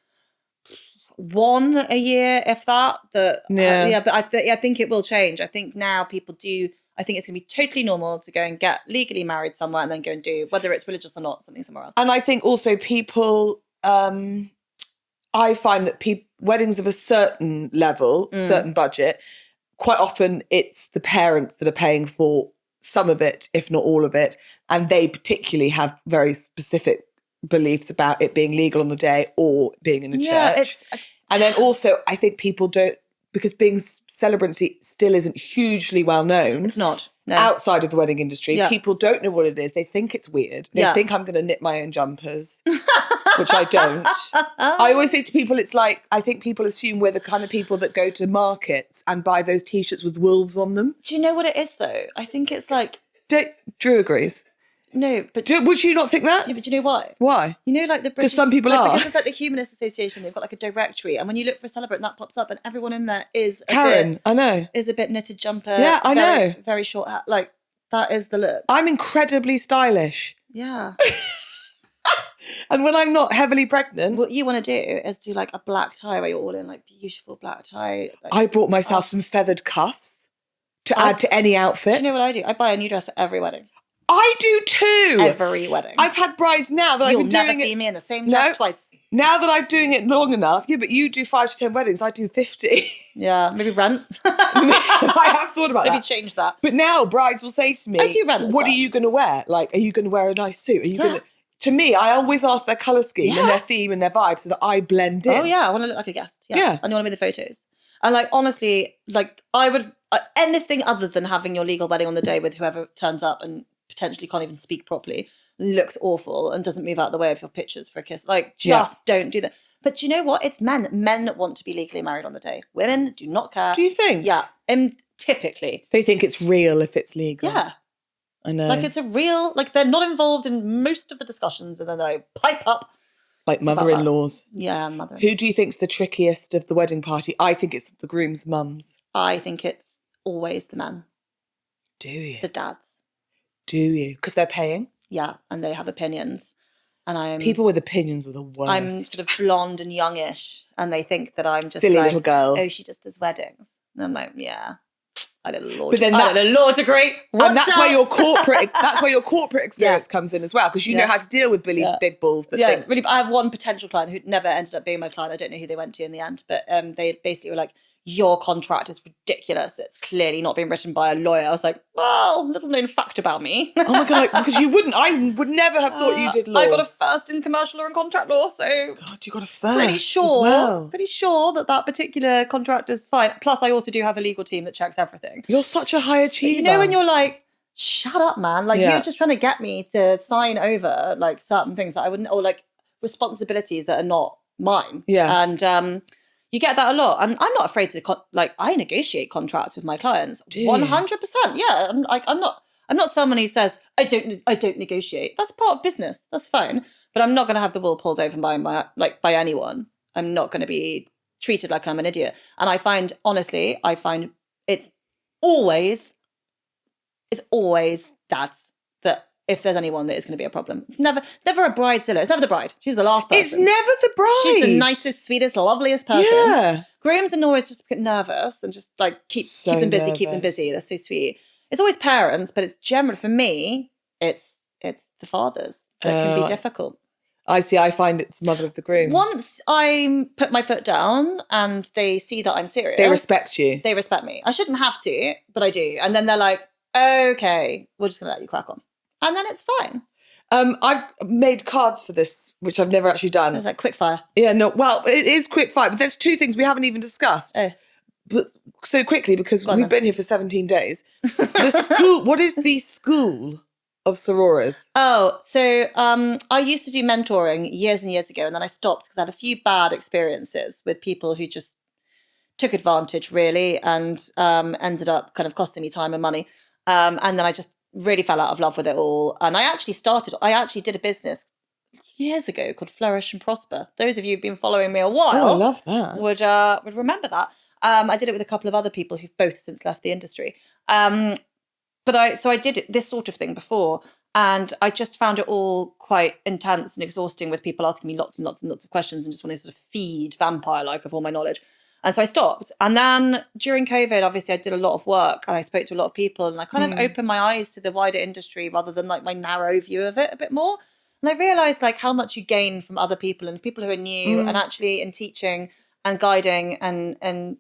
one a year, if that. But I think it will change. I think now people do. I think it's going to be totally normal to go and get legally married somewhere and then go and do, whether it's religious or not, something somewhere else. And I think also people, I find that weddings of a certain level, certain budget, quite often it's the parents that are paying for some of it, if not all of it. And they particularly have very specific beliefs about it being legal on the day or being in a church. And then also, I think people don't, because being celebrancy still isn't hugely well known. It's not. No. Outside of the wedding industry. Yeah. People don't know what it is. They think it's weird. They think I'm going to knit my own jumpers, which I don't. I always say to people, it's like, I think people assume we're the kind of people that go to markets and buy those T-shirts with wolves on them. Do you know what it is, though? I think it's like... Drew agrees. No, but... would you not think that? Yeah, but do you know why? Why? You know, like the British... Because some people are. Because it's like the Humanist Association, they've got like a directory, and when you look for a celebrant, that pops up, and everyone in there is Karen, I know. Is a bit knitted jumper. Yeah, I know. Very short hat. Like, that is the look. I'm incredibly stylish. Yeah. And when I'm not heavily pregnant... What you want to do is do like a black tie where you're all in like beautiful black tie. Like, I bought myself some feathered cuffs to add to any outfit. Do you know what I do? I buy a new dress at every wedding. I do too. Every wedding. I've had brides now that I've been doing it. You'll never see me in the same dress twice. Now that I'm doing it long enough, but you do 5 to 10 weddings, I do 50. Yeah, maybe rent. I have thought about that. Maybe change that. But now brides will say to me, I do rent what are you going to wear? Like, are you going to wear a nice suit? Are you going to... To me, I always ask their colour scheme and their theme and their vibe so that I blend in. Oh yeah, I want to look like a guest. Yeah. And you want to be the photos. And like, honestly, like I would, anything other than having your legal wedding on the day with whoever turns up and potentially can't even speak properly, looks awful and doesn't move out of the way of your pictures for a kiss. Like, just don't do that. But you know what? It's men. Men want to be legally married on the day. Women do not care. Do you think? Yeah. And typically. They think it's real if it's legal. Yeah. I know. Like it's a real, like they're not involved in most of the discussions and then they pipe up. Like mother-in-laws. Yeah, mother-in-laws. Who do you think's the trickiest of the wedding party? I think it's the groom's mums. I think it's always the men. Do you? The dads. Do you? Because they're paying? Yeah, and they have opinions. And people with opinions are the worst. I'm sort of blonde and youngish, and they think that I'm just silly little girl. Oh, she just does weddings. And I'm like, yeah, I did a law. But then I did a law degree. And that's where your corporate. That's where your corporate experience comes in as well, because you know how to deal with big balls. That thinks. Really. I have one potential client who never ended up being my client. I don't know who they went to in the end, but they basically were like, your contract is ridiculous. It's clearly not been written by a lawyer. I was like, well, little known fact about me. Oh my God, because you wouldn't. I would never have thought you did law. I got a first in commercial law and contract law, so God, you got a first. pretty sure, as well. pretty sure that particular contract is fine. Plus, I also do have a legal team that checks everything. You're such a high achiever. You know when you're like, shut up, man. Like you're just trying to get me to sign over like certain things that I wouldn't, or like responsibilities that are not mine. Yeah. And you get that a lot. And I'm not afraid to I negotiate contracts with my clients. 100%. Yeah. I'm not someone who says I don't negotiate. That's part of business. That's fine. But I'm not going to have the wool pulled over by anyone. I'm not going to be treated like I'm an idiot. And I find it's always dads that if there's anyone that is going to be a problem. It's never a bridezilla. It's never the bride. She's the last person. It's never the bride. She's the nicest, sweetest, loveliest person. Yeah. Grooms and always just get nervous and just like keep them busy, keep them busy. They're so sweet. It's always parents, but it's generally, for me, it's the fathers that can be difficult. I see. I find it's the mother of the grooms. Once I put my foot down and they see that I'm serious. They respect you. They respect me. I shouldn't have to, but I do. And then they're like, okay, we're just going to let you crack on. And then it's fine. I've made cards for this, which I've never actually done. It's like quick fire. Yeah, no, well, it is quick fire, but there's two things we haven't even discussed. Oh. But so quickly, because we've been here for 17 days. The school, what is the School of Sorores? Oh, so I used to do mentoring years and years ago, and then I stopped because I had a few bad experiences with people who just took advantage, really, and ended up kind of costing me time and money. And then I just really fell out of love with it all. And I actually did a business years ago called Flourish and Prosper. Those of you who've been following me a while I love that. would remember that. I did it with a couple of other people who've both since left the industry. But I did this sort of thing before, and I just found it all quite intense and exhausting with people asking me lots and lots and lots of questions and just wanting to sort of feed vampire-like of all my knowledge. And so I stopped. And then during COVID, obviously, I did a lot of work and I spoke to a lot of people and I kind of opened my eyes to the wider industry rather than like my narrow view of it a bit more. And I realised like how much you gain from other people and people who are new and actually in teaching and guiding and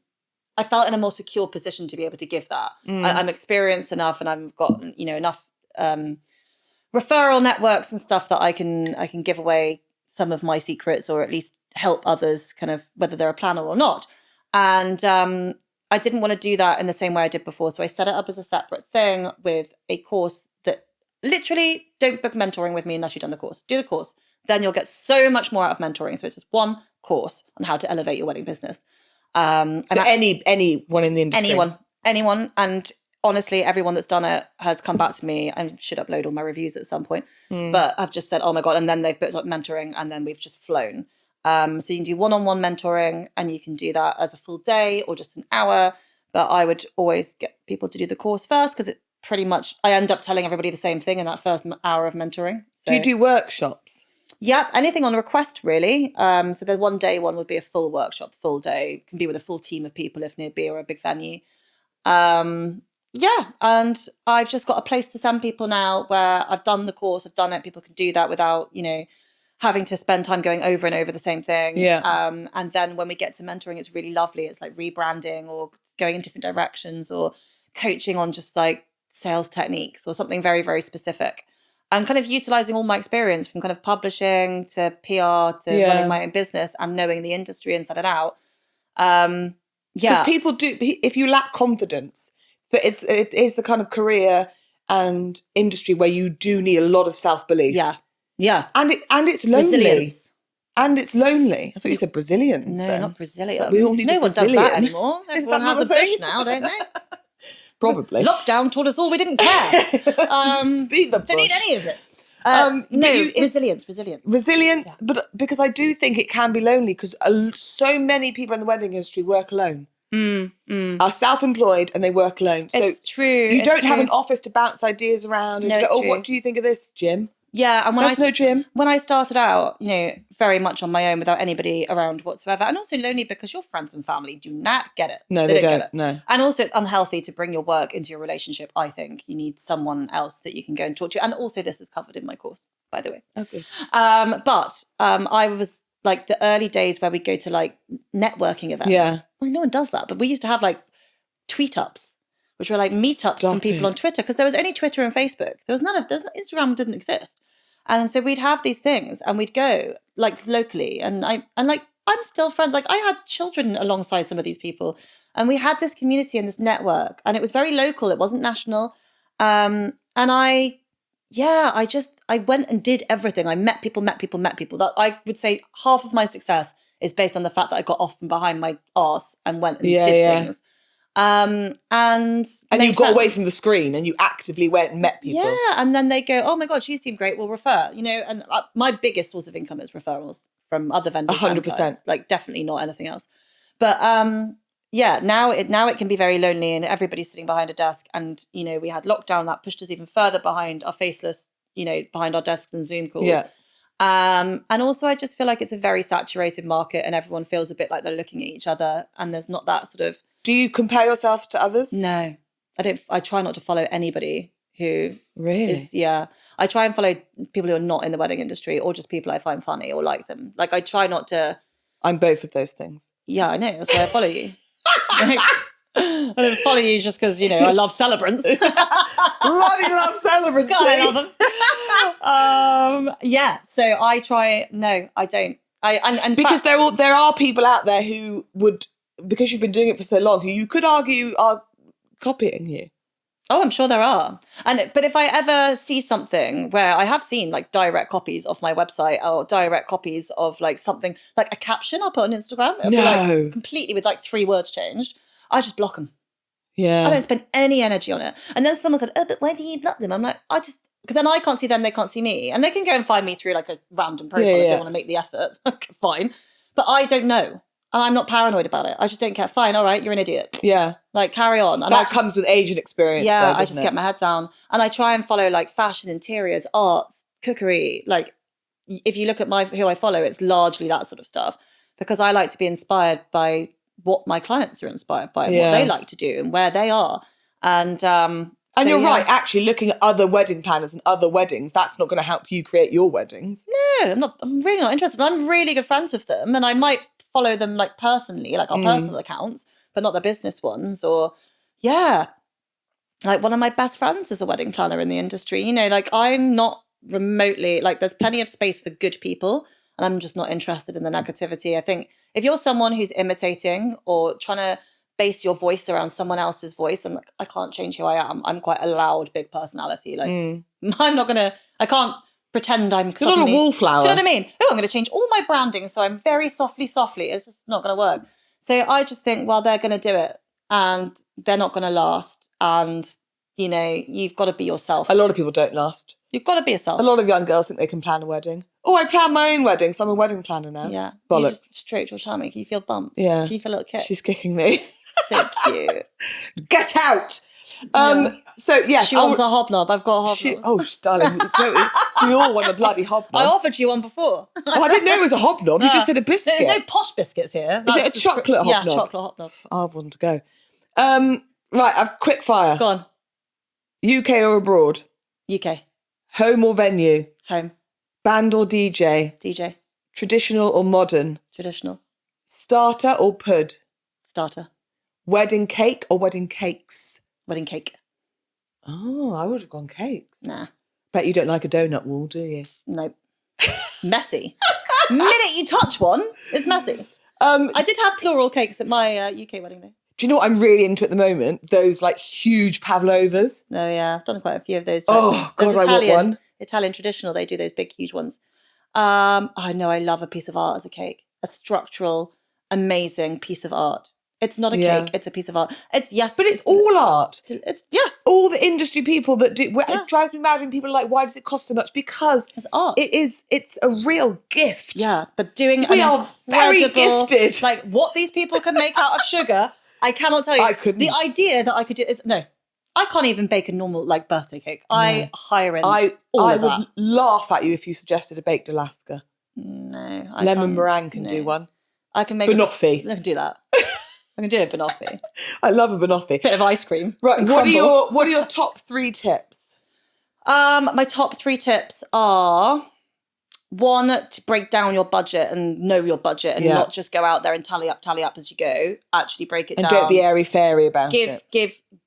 I felt in a more secure position to be able to give that. I'm experienced enough and I've got, enough referral networks and stuff that I can give away some of my secrets or at least help others kind of whether they're a planner or not. And I didn't want to do that in the same way I did before. So I set it up as a separate thing with a course that literally don't book mentoring with me unless you've done the course. Do the course. Then you'll get so much more out of mentoring. So it's just one course on how to elevate your wedding business. So anyone in the industry? Anyone. And honestly, everyone that's done it has come back to me. I should upload all my reviews at some point. But I've just said, oh my God. And then they've booked up mentoring and then we've just flown. So you can do one-on-one mentoring and you can do that as a full day or just an hour. But I would always get people to do the course first because it pretty much, I end up telling everybody the same thing in that first hour of mentoring. So, do you do workshops? Yep, anything on request really. So the one day one would be a full workshop, full day. Can be with a full team of people if need be or a big venue. And I've just got a place to send people now where I've done the course, I've done it. People can do that without, having to spend time going over and over the same thing. Yeah. And then when we get to mentoring, it's really lovely. It's like rebranding or going in different directions or coaching on just like sales techniques or something very, very specific. And kind of utilizing all my experience from kind of publishing to PR to running my own business and knowing the industry inside and out. Because people do, if you lack confidence, but it is the kind of career and industry where you do need a lot of self-belief. Yeah. And it's lonely. Resilience. And it's lonely. I thought you said Brazilians. No, then. not Brazilians. Like we all need no a one does Brazilian. that anymore. Is Everyone that has a another bush thing? now, don't they? Probably. Lockdown taught us all we didn't care. Be the Don't need bush. any of it. But Resilience. Resilience, but because I do think it can be lonely because so many people in the wedding industry work alone. Are self-employed and they work alone. So it's true. You don't have an office to bounce ideas around and No, to go, it's true. what do you think of this, Jim? Yeah, and There's no Jim. When I started out, very much on my own without anybody around whatsoever, and also lonely because your friends and family do not get it. No, they don't get it. No. And also it's unhealthy to bring your work into your relationship, I think. You need someone else that you can go and talk to. And also this is covered in my course, by the way. Oh, good. But I was like the early days where we go to like networking events. Yeah. Well, no one does that, but we used to have like tweet-ups, which were like meetups from people on Twitter, because there was only Twitter and Facebook. Instagram didn't exist. And so we'd have these things and we'd go like locally and I'm still friends. Like I had children alongside some of these people and we had this community and this network and it was very local. It wasn't national. And I went and did everything. I met people. That I would say half of my success is based on the fact that I got off from behind my arse and went and did things. And you got away from the screen and you actively went and met people. Yeah, and then they go, oh my God, she seemed great, we'll refer. And my biggest source of income is referrals from other vendors. 100%. Like definitely not anything else. But now it can be very lonely and everybody's sitting behind a desk and, we had lockdown that pushed us even further behind our faceless, behind our desks and Zoom calls. Yeah. And also I just feel like it's a very saturated market and everyone feels a bit like they're looking at each other and there's not that sort of... Do you compare yourself to others? No, I don't. I try not to follow anybody who really. I try and follow people who are not in the wedding industry or just people I find funny or like them. Like I try not to. I'm both of those things. Yeah, I know. That's why I follow you. I don't follow you just because I love celebrants. Bloody love celebrants. God, I love them. Yeah. So I try. No, I don't. Because there are people out there who would. Because you've been doing it for so long, who you could argue are copying you. Oh, I'm sure there are. But if I ever see something where I have seen like direct copies of my website or direct copies of like something, like a caption I'll put on Instagram, it'll be like completely with like 3 words changed, I just block them. Yeah. I don't spend any energy on it. And then someone said, oh, but why do you block them? I'm like, because then I can't see them, they can't see me. And they can go and find me through like a random profile if they want to make the effort. Fine. But I don't know. And I'm not paranoid about it. I just don't care. Fine, all right, you're an idiot. Yeah. Like, carry on. And that comes with age and experience. Yeah, though, I just get my head down. And I try and follow, like, fashion, interiors, arts, cookery. Like, if you look at who I follow, it's largely that sort of stuff. Because I like to be inspired by what my clients are inspired by and what they like to do and where they are. And you're right, actually looking at other wedding planners and other weddings, that's not going to help you create your weddings. No, I'm really not interested. I'm really good friends with them and I might follow them like personally, like our personal accounts, but not their business ones. Or like one of my best friends is a wedding planner in the industry. Like I'm not remotely, like there's plenty of space for good people and I'm just not interested in the negativity. I think if you're someone who's imitating or trying to base your voice around someone else's voice, and like I can't change who I am. I'm quite a loud, big personality. Like I can't pretend I'm You're not a wallflower. Do you know what I mean? Oh, I'm going to change all my branding so I'm very softly. It's just not going to work. So I just think, well, they're going to do it and they're not going to last. And, you've got to be yourself. A lot of people don't last. You've got to be yourself. A lot of young girls think they can plan a wedding. Oh, I plan my own wedding, so I'm a wedding planner now. Yeah. Bollocks. You just stroked your tummy. Can you feel bumped? Yeah. Can you feel a little kick? She's kicking me. So cute. Get out! So, yes. She wants a hobnob. I've got a hobnob. Darling. We all want a bloody hobnob. I offered you one before. I didn't know it was a hobnob. You just said a biscuit. There's no posh biscuits here. Is it a chocolate hobnob? Yeah, chocolate hobnob. I have one to go. Right, I've quick fire. Go on. UK or abroad? UK. Home or venue? Home. Band or DJ? DJ. Traditional or modern? Traditional. Starter or pud? Starter. Wedding cake or wedding cakes? Wedding cake. Oh, I would have gone cakes. Nah. Bet you don't like a donut wall, do you? Nope. Messy. Minute you touch one, it's messy. I did have plural cakes at my UK wedding though. Do you know what I'm really into at the moment? Those like huge pavlovas. Oh yeah, I've done quite a few of those. Oh God, I want one. Italian traditional, they do those big huge ones. I know I love a piece of art as a cake. A structural, amazing piece of art. It's not a cake, it's a piece of art. But it's all art. It's all the industry people that do. It drives me mad when people are like, "Why does it cost so much?" Because it's art. It's a real gift. Yeah, but doing we are very gifted. Like what these people can make out of sugar, I cannot tell you. I couldn't. The idea that I could do is no. I can't even bake a normal like birthday cake. No. I hire in. I would laugh at you if you suggested a baked Alaska. No, lemon meringue can do one. I can make banoffee. I can do that. I can do a banoffee. I love a banoffee. Bit of ice cream. Right. What are your top 3 tips? My top 3 tips are 1, to break down your budget and know your budget and not just go out there and tally up as you go. Actually break it down. And don't be airy-fairy about it.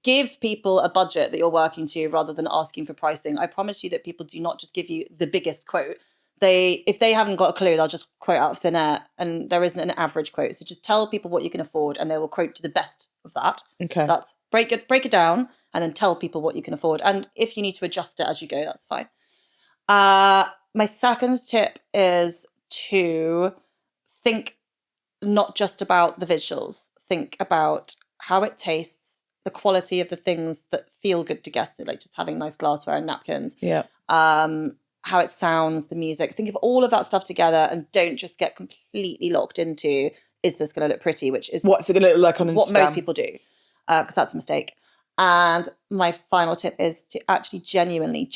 Give people a budget that you're working to rather than asking for pricing. I promise you that people do not just give you the biggest quote. If they haven't got a clue, they'll just quote out of thin air, and there isn't an average quote. So just tell people what you can afford, and they will quote to the best of that. Okay, so that's break it down, and then tell people what you can afford. And if you need to adjust it as you go, that's fine. My second tip is to think not just about the visuals. Think about how it tastes, the quality of the things that feel good to guests, like just having nice glassware and napkins. Yeah. How it sounds, the music. Think of all of that stuff together, and don't just get completely locked into, is this going to look pretty? Which is what's it going to look like on Instagram? What most people do, because that's a mistake. And my final tip is to actually genuinely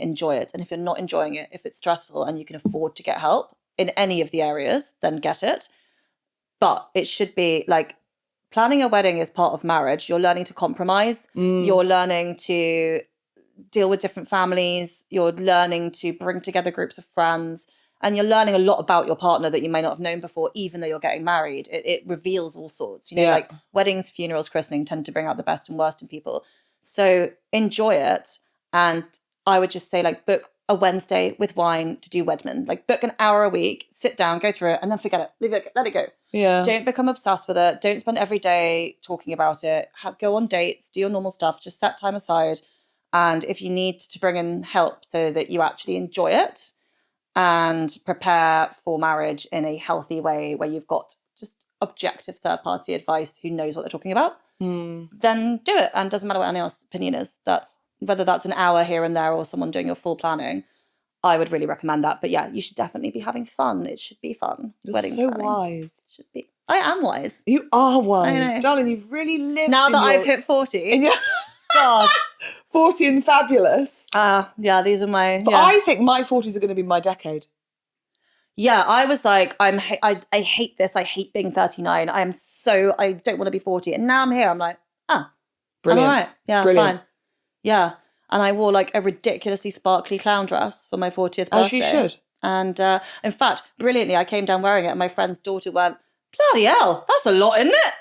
enjoy it. And if you're not enjoying it, if it's stressful and you can afford to get help in any of the areas, then get it. But it should be like, planning a wedding is part of marriage. You're learning to compromise. You're learning to deal with different families. You're learning to bring together groups of friends, and you're learning a lot about your partner that you may not have known before, even though you're getting married. It reveals all sorts, like weddings, funerals, christening tend to bring out the best and worst in people. So enjoy it. And I would just say, like, book a Wednesday with wine to do Wedman. Like, book an hour a week, sit down, go through it, and then forget it. Leave it, let it go. Yeah. Don't become obsessed with it. Don't spend every day talking about it. Go on dates, do your normal stuff, just set time aside. And if you need to bring in help so that you actually enjoy it and prepare for marriage in a healthy way where you've got just objective third-party advice who knows what they're talking about, then do it. And it doesn't matter what anyone else's opinion is. Whether that's an hour here and there or someone doing your full planning, I would really recommend that. But yeah, you should definitely be having fun. It should be fun. You're wedding so planning. wise. It should be. I am wise. You are wise. Darling, you've really lived now that I've hit 40. God. 40 and fabulous. Yeah, these are my... But I think my 40s are going to be my decade. Yeah, I was like, I hate this. I hate being 39. I don't want to be 40. And now I'm here. I'm like, brilliant. I'm all right. Yeah, brilliant. Fine. Yeah. And I wore like a ridiculously sparkly clown dress for my 40th birthday. As you should. And in fact, brilliantly, I came down wearing it and my friend's daughter went, bloody hell, that's a lot, isn't it?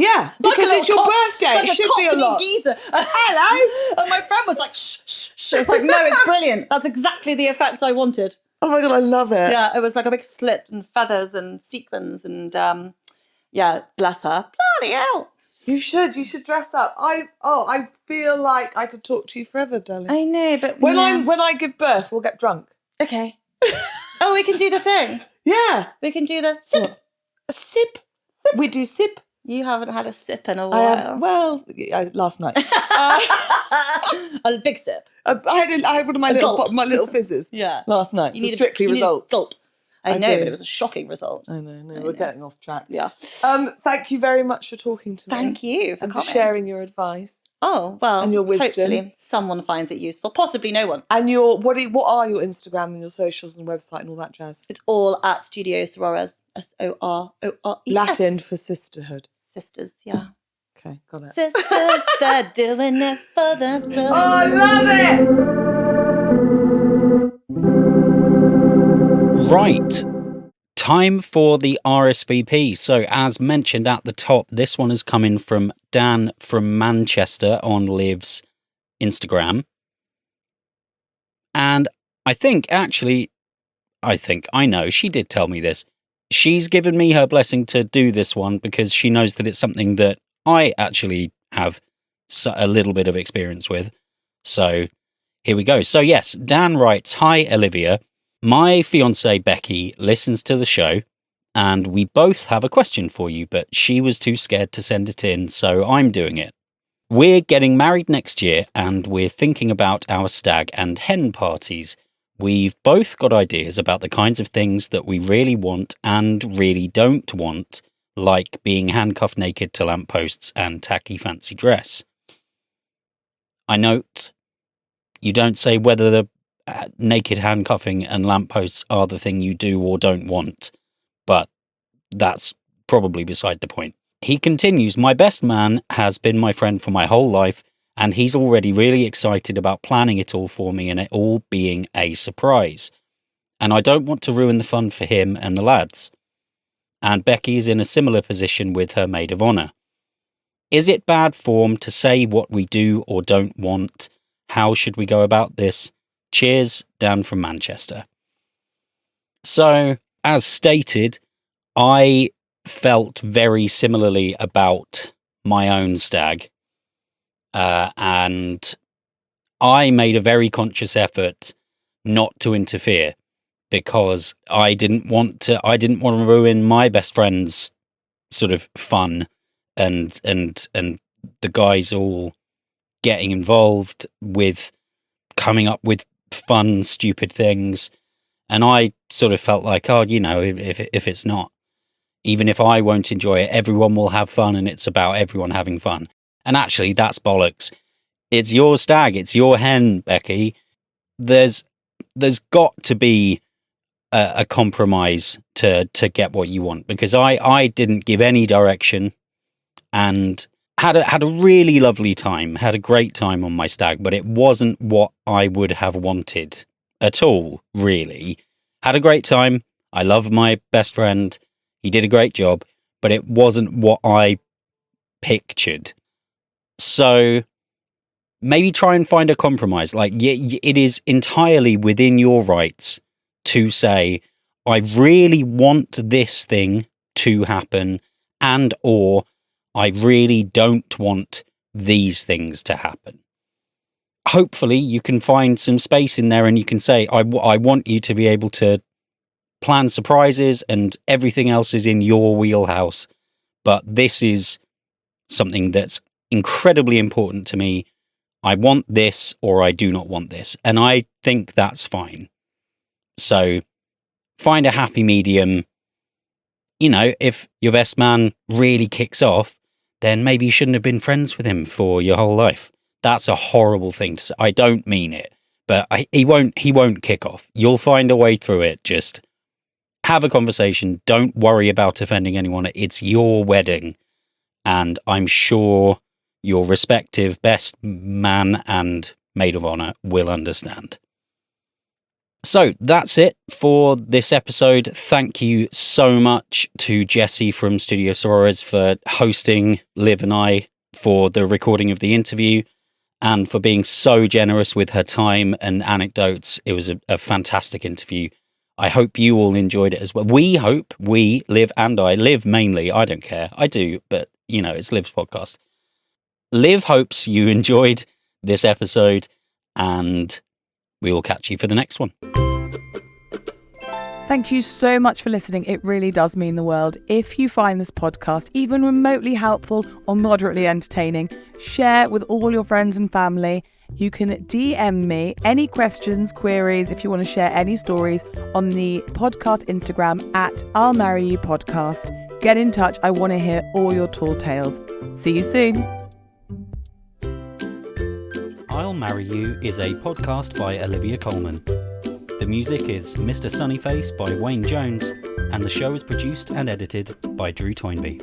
Yeah, because it's your birthday. Like it should be a lot. Geezer. Hello. And my friend was like, shh, shh, shh. I was like, no, it's brilliant. That's exactly the effect I wanted. Oh my God, I love it. Yeah, it was like a big slit and feathers and sequins and bless her. Bloody hell. You should dress up. I feel like I could talk to you forever, darling. I know, but when I give birth, we'll get drunk. Okay. Oh, we can do the thing. Yeah. We can do the sip. What? A sip. We do sip. You haven't had a sip in a while. Last night. A big sip. I had one of my little fizzes. Yeah. Last night. You need Strictly Results. Gulp. I know, but it was a shocking result. I know. We're getting off track. Yeah. Thank you very much for talking to me. Thank you for sharing your advice. Oh, well. And your wisdom. Hopefully someone finds it usses. Possibly no one. And what are your Instagram and your socials and website and all that jazz? It's all at Studio Sorores. Sorores. Latin for sisterhood. Sisters, yeah. Okay, got it. Sisters, they're doing it for themselves. Oh, I love it! Right. Time for the RSVP. So, as mentioned at the top, this one is coming from Dan from Manchester on Liv's Instagram. And I know, she did tell me this. She's given me her blessing to do this one because she knows that it's something that I actually have a little bit of experience with. So here we go. So yes, Dan writes, "Hi Olivia, My fiancée Becky listens to the show, and we both have a question for you, but she was too scared to send it in, so I'm doing it. We're getting married next year, and we're thinking about our stag and hen parties. We've both got ideas about the kinds of things that we really want and really don't want, like being handcuffed naked to lampposts and tacky fancy dress. I note you don't say whether the naked handcuffing and lampposts are the thing you do or don't want, but that's probably beside the point. He continues, my best man has been my friend for my whole life, and he's already really excited about planning it all for me and it all being a surprise. And I don't want to ruin the fun for him and the lads. And Becky is in a similar position with her maid of honour. Is it bad form to say what we do or don't want? How should we go about this? Cheers, Dan from Manchester. So, as stated, I felt very similarly about my own stag, and I made a very conscious effort not to interfere because I didn't want to ruin my best friend's sort of fun and the guys all getting involved with coming up with fun, stupid things. And I sort of felt like, oh, you know, if it's not, even if I won't enjoy it, everyone will have fun and it's about everyone having fun. And actually, that's bollocks. It's your stag. It's your hen, Becky. There's got to be a compromise to get what you want, because I didn't give any direction and had a really lovely time, had a great time on my stag, but it wasn't what I would have wanted at all, really. Had a great time. I love my best friend. He did a great job, but it wasn't what I pictured. So maybe try and find a compromise. Like, it is entirely within your rights to say, I really want this thing to happen, and or I really don't want these things to happen. Hopefully you can find some space in there and you can say, I want you to be able to plan surprises and everything else is in your wheelhouse, but this is something that's incredibly important to me. I want this or I do not want this. And I think that's fine. So find a happy medium. You know, if your best man really kicks off, then maybe you shouldn't have been friends with him for your whole life. That's a horrible thing to say. I don't mean it, but he won't kick off. You'll find a way through it. Just have a conversation. Don't worry about offending anyone. It's your wedding. And I'm sure your respective best man and maid of honour will understand. So that's it for this episode. Thank you so much to Jessie from Studio Sorores for hosting Liv and I for the recording of the interview and for being so generous with her time and anecdotes. It was a fantastic interview. I hope you all enjoyed it as well. We, Liv and I, Liv mainly, I don't care. I do, but, you know, it's Liv's podcast. Liv hopes you enjoyed this episode, and we will catch you for the next one. Thank you so much for listening. It really does mean the world. If you find this podcast even remotely helpful or moderately entertaining, share with all your friends and family. You can DM me any questions, queries, if you want to share any stories on the podcast Instagram at I'll Marry You Podcast. Get in touch. I want to hear all your tall tales. See you soon. I'll Marry You is a podcast by Olivia Coleman. The music is Mr. Sunnyface by Wayne Jones, and the show is produced and edited by Drew Toynbee.